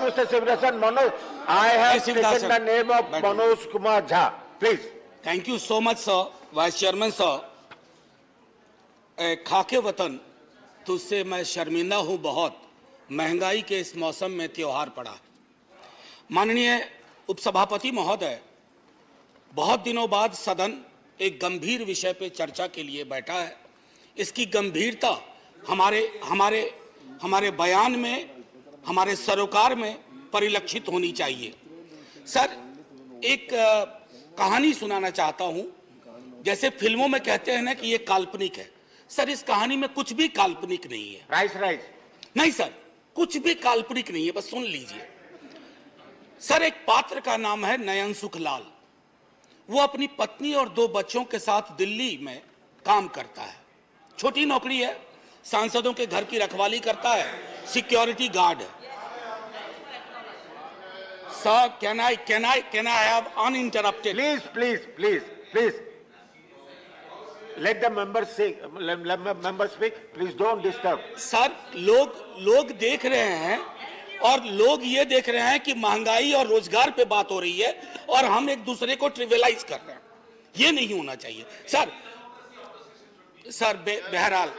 Mr. Sivarasan. Manoj, I have taken the name of Manoj Kumar Jha. Please. Thank you so much, sir. Vice Chairman, sir. खाके वतन तुझसे मैं शर्मिंदा हूं बहुत, महंगाई के इस मौसम में त्योहार पड़ा। माननीय उपसभापति महोदय, बहुत दिनों बाद सदन एक गंभीर विषय पे चर्चा के लिए बैठा है। इसकी गंभीरता हमारे बयान में, हमारे सरोकार में परिलक्षित होनी चाहिए। सर, एक कहानी सुनाना चाहता हूं। जैसे फिल्मों में कहते हैं ना कि ये काल्पनिक है, सर इस कहानी में कुछ भी काल्पनिक नहीं है। राइट। नहीं सर, कुछ भी काल्पनिक नहीं है, बस सुन लीजिए। सर, एक पात्र का नाम है नयन सुखलाल। वो अपनी पत्नी और 2 बच्चों के साथ दिल्ली में काम करता है। छोटी नौकरी है, सांसदों के घर की रखवाली करता है, सिक्योरिटी गार्ड है। Sir, can I have uninterrupted? Please. Let the members speak. Please don't disturb. Sir, लोग देख रहे हैं और लोग ये देख रहे हैं कि महंगाई और रोजगार पे बात हो रही है और हम एक दूसरे को ट्रिवियलाइज कर रहे हैं। ये नहीं होना चाहिए। सर बहरहाल,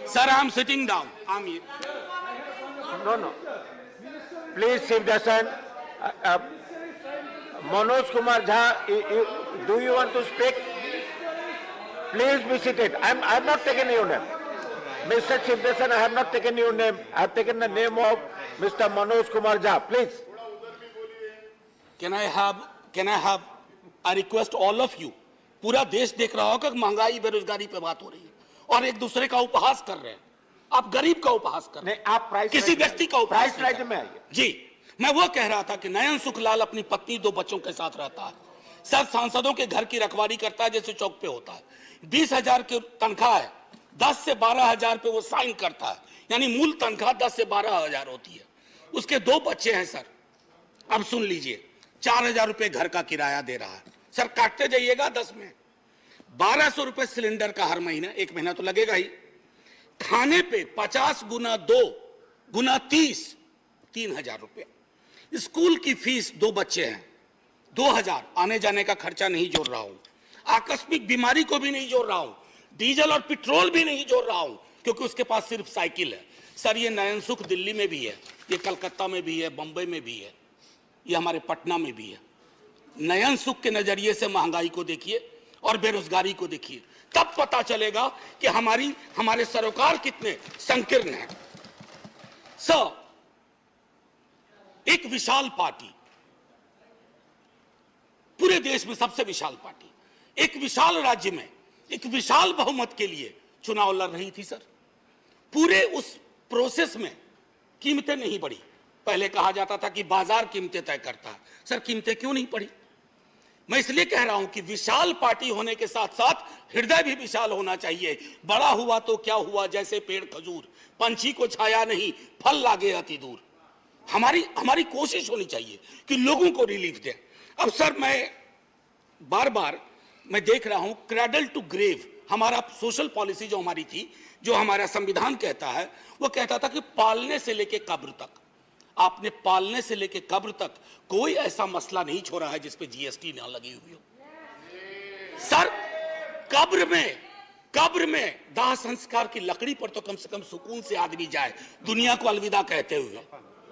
sir I am sitting down. No. Please, Sivarasan. Manoj Kumar Jha, do you want to speak? Please be seated. I'm not taking your name. Mr. Sivarasan, I have not taken your name. I have taken the name of Mr. Manoj Kumar Jha. Please. Can I have I request all of you, पूरा देश देख रहा होगा कि महंगाई बेरोजगारी पे बात हो रही है और एक दूसरे का उपहास कर रहे हैं। आप गरीब का उपहास कर रहे हैं। नहीं, आप प्राइस किसी व्यक्ति का उपहास प्राइस में आइए। जी, मैं वो कह रहा था कि नयन सुखलाल अपनी पत्नी 2 बच्चों के साथ रहता है। सर, सांसदों के घर की रखवाली करता है जैसे चौक पे होता है। 20,000 की तनख्वाह है, 10 से 12,000 पे वो साइन करता है, यानी मूल तनख्वाह 10 से 12,000 होती है। उसके 2 बच्चे हैं सर। अब सुन लीजिए, 4,000 रुपए घर का किराया दे रहा है। सर, काटते जाइएगा 10 में 1,200 रुपए सिलेंडर का हर महीना, 1 महीना तो लगेगा ही। खाने पे 50 गुना 2 गुना 30, 3,000 रुपए। स्कूल की फीस, 2 बच्चे हैं, 2,000। आने जाने का खर्चा नहीं जोड़ रहा हूं, आकस्मिक बीमारी को भी नहीं जोड़ रहा हूं, डीजल और पेट्रोल भी नहीं जोड़ रहा हूं, क्योंकि उसके पास सिर्फ साइकिल है। सर, ये नयन सुख दिल्ली में भी है, ये कलकत्ता में भी है, बंबई में भी है, ये हमारे पटना में भी है। नयन सुख के नजरिए से महंगाई को देखिए और बेरोजगारी को देखिए, तब पता चलेगा कि हमारे सरोकार कितने संकीर्ण हैं। सर, एक विशाल पार्टी, पूरे देश में सबसे विशाल पार्टी, एक विशाल राज्य में एक विशाल बहुमत के लिए चुनाव लड़ रही थी। सर, पूरे उस प्रोसेस में कीमतें नहीं बढ़ी। पहले कहा जाता था कि बाजार कीमतें तय करता है। सर, कीमतें क्यों नहीं बढ़ी? मैं इसलिए कह रहा हूं कि विशाल पार्टी होने के साथ साथ हृदय भी विशाल होना चाहिए। बड़ा हुआ तो क्या हुआ, जैसे पेड़ खजूर, पंछी को छाया नहीं, फल लागे अति दूर। हमारी कोशिश होनी चाहिए कि लोगों को रिलीफ दें। अब सर, मैं बार मैं देख रहा हूं क्रैडल टू ग्रेव, हमारा सोशल पॉलिसी जो हमारी थी, जो हमारा संविधान कहता है, वो कहता था कि पालने से लेके कब्र तक। आपने पालने से लेके कब्र तक कोई ऐसा मसला नहीं छोड़ा है जिस पे जीएसटी ना लगी हुई हो। सर, कब्र में दाह संस्कार की लकड़ी पर तो कम से कम सुकून से आदमी जाए, दुनिया को अलविदा कहते हुए।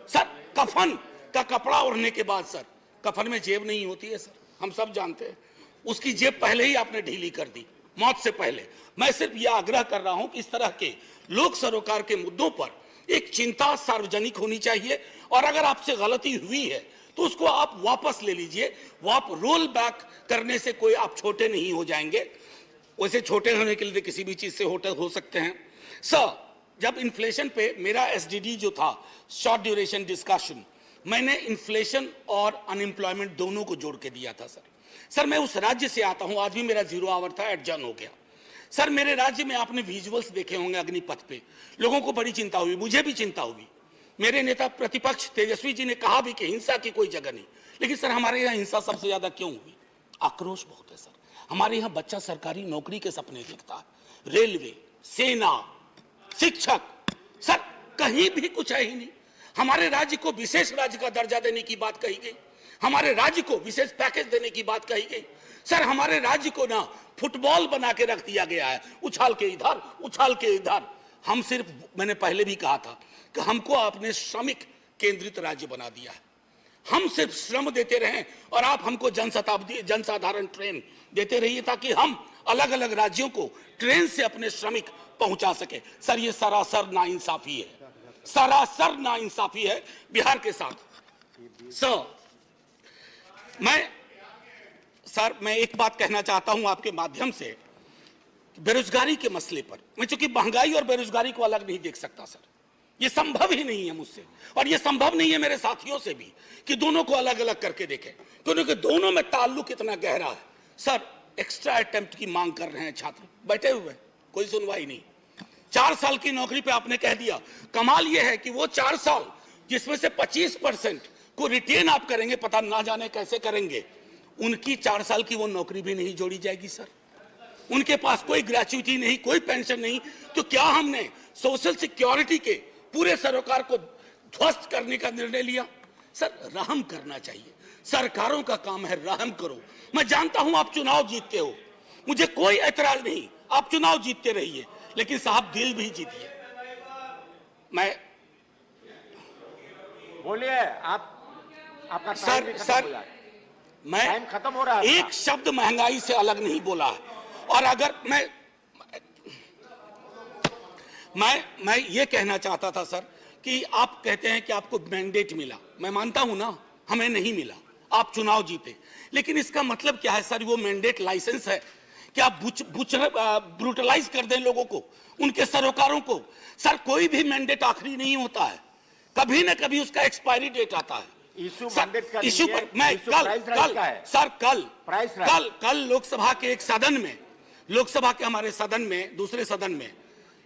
सर, कफन का कपड़ा ओढ़ने के बाद, सर, कफन में जेब नहीं होती है। सर, हम सब जानते हैं, उसकी जेब पहले ही आपने ढीली कर दी, मौत से पहले। मैं सिर्फ यह आग्रह कर रहा हूं कि इस तरह के लोक सरोकार के मुद्दों पर एक चिंता सार्वजनिक होनी चाहिए, और अगर आपसे गलती हुई है तो उसको आप वापस ले लीजिए। वो आप रोल बैक करने से कोई आप छोटे नहीं हो जाएंगे। वैसे छोटे होने के लिए किसी भी चीज से हो सकते हैं। सर, जब इन्फ्लेशन पे मेरा एसडीडी जो था, शॉर्ट ड्यूरेशन डिस्कशन, मैंने इन्फ्लेशन और अनएम्प्लॉयमेंट दोनों को जोड़ के दिया था। सर, मैं उस राज्य से आता हूं, आज भी मेरा 0 आवर था, एडजर्न हो गया। सर, मेरे राज्य में आपने विजुअल्स देखे होंगे अग्निपथ पे, लोगों को बड़ी चिंता हुई, मुझे भी चिंता हुई। मेरे नेता प्रतिपक्ष तेजस्वी जी ने कहा भी कि हिंसा की कोई जगह नहीं, लेकिन सर हमारे यहाँ हिंसा सबसे ज्यादा क्यों हुई? आक्रोश बहुत है सर। हमारे यहाँ बच्चा सरकारी नौकरी के सपने देखता है, रेलवे, सेना, शिक्षक। सर, कहीं भी कुछ है ही नहीं। हमारे राज्य को विशेष राज्य का दर्जा देने की बात कही गई, हमारे राज्य को विशेष पैकेज देने की बात कही गई। सर हमारे राज्य को ना फुटबॉल बना के रख दिया गया है, उछाल के इधर उछाल के इधर। हम सिर्फ, मैंने पहले भी कहा था कि हमको आपने श्रमिक केंद्रित राज्य बना दिया है। हम सिर्फ श्रम देते रहें और आप हमको जनसाधारण ट्रेन देते रहिए ताकि हम अलग अलग राज्यों को ट्रेन से अपने श्रमिक पहुंचा सके। सर ये सरासर नाइंसाफी है, सरासर नाइंसाफी है बिहार के साथ। सर मैं एक बात कहना चाहता हूं आपके माध्यम से, बेरोजगारी के मसले पर। मैं चूंकि महंगाई और बेरोजगारी को अलग नहीं देख सकता सर, ये संभव ही नहीं है मुझसे, और ये संभव नहीं है मेरे साथियों से भी कि दोनों को अलग अलग करके देखें, क्योंकि दोनों में ताल्लुक इतना गहरा है। सर एक्स्ट्रा अटेम्प्ट की मांग कर रहे हैं छात्र, बैठे हुए, कोई सुनवाई नहीं। 4 साल की नौकरी पे आपने कह दिया। कमाल यह है कि वो 4 साल जिसमें से 25% को रिटेन आप करेंगे, पता ना जाने कैसे करेंगे, उनकी 4 साल की वो नौकरी भी नहीं जोड़ी जाएगी सर। उनके पास कोई ग्रेच्युटी नहीं, कोई पेंशन नहीं। तो क्या हमने सोशल सिक्योरिटी के पूरे सरोकार को ध्वस्त करने का निर्णय लिया? सर रहम करना चाहिए, सरकारों का काम है, रहम करो। मैं जानता हूं आप चुनाव जीतते हो, मुझे कोई ऐतराज नहीं, आप चुनाव जीतते रहिए, लेकिन साहब दिल भी जीतिए। मैं बोलिए, आपका सर मैं टाइम खत्म हो रहा है। एक शब्द महंगाई से अलग नहीं बोला है। और अगर मैं ये कहना चाहता था सर कि आप कहते हैं कि आपको मैंडेट मिला, मैं मानता हूं ना, हमें नहीं मिला, आप चुनाव जीते, लेकिन इसका मतलब क्या है सर? वो मैंडेट लाइसेंस है कि आप ब्रूटलाइज कर दें लोगों को, उनके सरोकारों को। सर कोई भी मैंडेट आखिरी नहीं होता है, कभी ना कभी उसका एक्सपायरी डेट आता है। इशू मैंडेट का इशू पर मैं कल लोकसभा के एक सदन में, लोकसभा के हमारे सदन में, दूसरे सदन में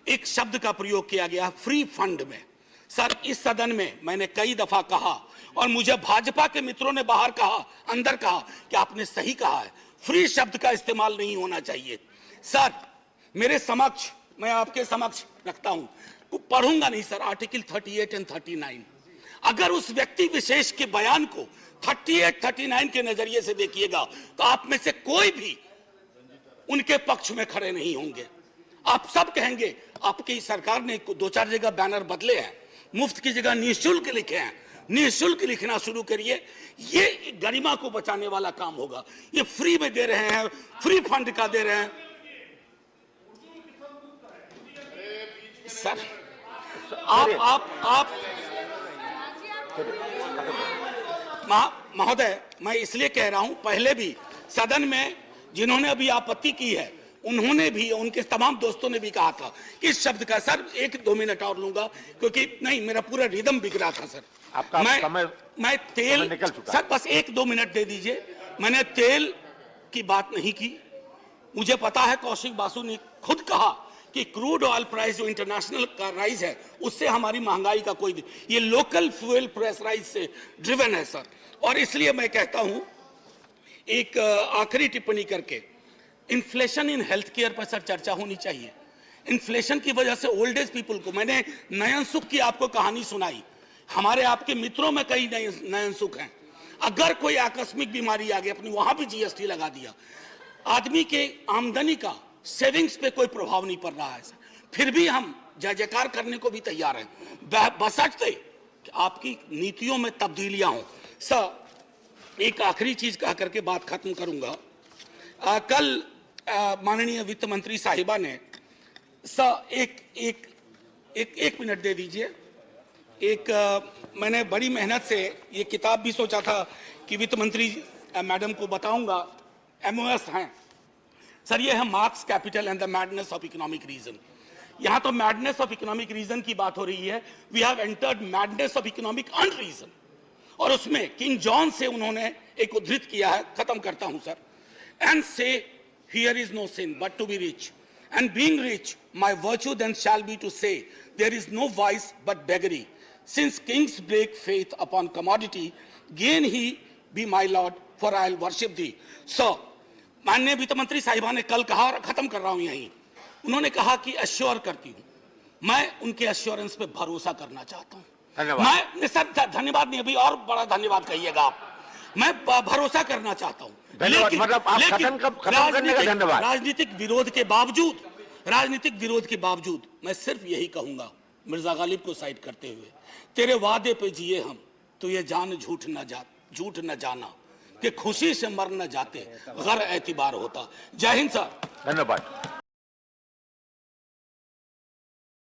एक शब्द का प्रयोग किया गया, फ्री फंड में। सर इस सदन में मैंने कई दफा कहा, और मुझे भाजपा के मित्रों ने बाहर कहा, अंदर कहा कि आपने सही कहा है, फ्री शब्द का इस्तेमाल नहीं होना चाहिए। सर मेरे समक्ष, मैं आपके समक्ष रखता हूं, पढ़ूंगा नहीं सर, आर्टिकल 38 एंड 39। अगर उस व्यक्ति विशेष के बयान को 38, 39 के नजरिए से देखिएगा तो आप में से कोई भी उनके पक्ष में खड़े नहीं होंगे। आप सब कहेंगे आपकी सरकार ने 2-4 जगह बैनर बदले हैं, मुफ्त की जगह निःशुल्क लिखे हैं, निःशुल्क लिखना शुरू करिए, ये गरिमा को बचाने वाला काम होगा। ये फ्री में दे रहे हैं, फ्री फंड का दे रहे हैं सर। आप महोदय, मैं इसलिए कह रहा हूं, पहले भी सदन में जिन्होंने अभी आपत्ति की है, उन्होंने भी, उनके तमाम दोस्तों ने भी कहा था कि इस शब्द का, सर 1-2 मिनट और लूंगा क्योंकि नहीं, मेरा पूरा रिदम बिक रहा था सर। आपका मैं तेल, सर बस 1-2 मिनट दे दीजिए। मैंने तेल की बात नहीं की, मुझे पता है कौशिक बासु ने खुद कहा कि क्रूड ऑयल प्राइस जो इंटरनेशनल का राइज है, उससे हमारी महंगाई का कोई, ये लोकल फ्यूल प्राइस राइज से ड्रिवन है सर। और इसलिए मैं कहता हूं, एक आखिरी टिप्पणी करके, इन्फ्लेशन इन हेल्थ केयर पर सर चर्चा होनी चाहिए। इन्फ्लेशन की वजह से ओल्ड एज पीपल को, मैंने नयन सुख की आपको कहानी सुनाई, हमारे आपके मित्रों में कई नयन सुख हैं। अगर कोई आकस्मिक बीमारी आ गई, अपनी वहां भी जीएसटी लगा दिया, आदमी के आमदनी का सेविंग्स पे कोई प्रभाव नहीं पड़ रहा है सर, फिर भी हम जय जयकार करने को भी तैयार हैं, बशर्ते कि आपकी नीतियों में तब्दीलियां हो। सर एक आखिरी चीज कह करके बात खत्म करूंगा। कल माननीय वित्त मंत्री साहिबा ने, सर एक मिनट दे दीजिए। मैंने बड़ी मेहनत से ये किताब भी सोचा था कि वित्त मंत्री मैडम को बताऊंगा, MOS हैं सर, ये है Marx Capital and the madness of economic reason. यहां तो मैडनेस ऑफ इकोनॉमिक रीजन की बात हो रही है, we have entered madness of economic unreason. और उसमें किंग जॉन से उन्होंने एक उद्धृत किया है, खत्म करता हूं sir. And say here is no sin but to be rich, and being rich my virtue then shall be to say there is no vice but beggary, since kings break faith upon commodity, gain he be my lord for I will worship thee. So माननीय वित्त मंत्री साहिबा ने कल कहा, और खत्म कर रहा हूं यहीं, उन्होंने कहा कि अश्योर करती हूं, मैं उनके एश्योरेंस पे भरोसा करना चाहता हूं। धन्यवाद। मैं सर धन्यवाद नहीं, अभी और बड़ा धन्यवाद कहिएगा आप। मैं भरोसा करना चाहता हूं, धन्यवाद। मतलब आप खत्म करने का धन्यवाद। राजनीतिक विरोध के बावजूद मैं सिर्फ यही कहूंगा, मिर्जा गालिब को साइड करते हुए, तेरे वादे पे जिए हम तो ये जान झूठ न जाना कि खुशी से मर न जाते, गर एतबार होता। जय हिंद सर। धन्यवाद।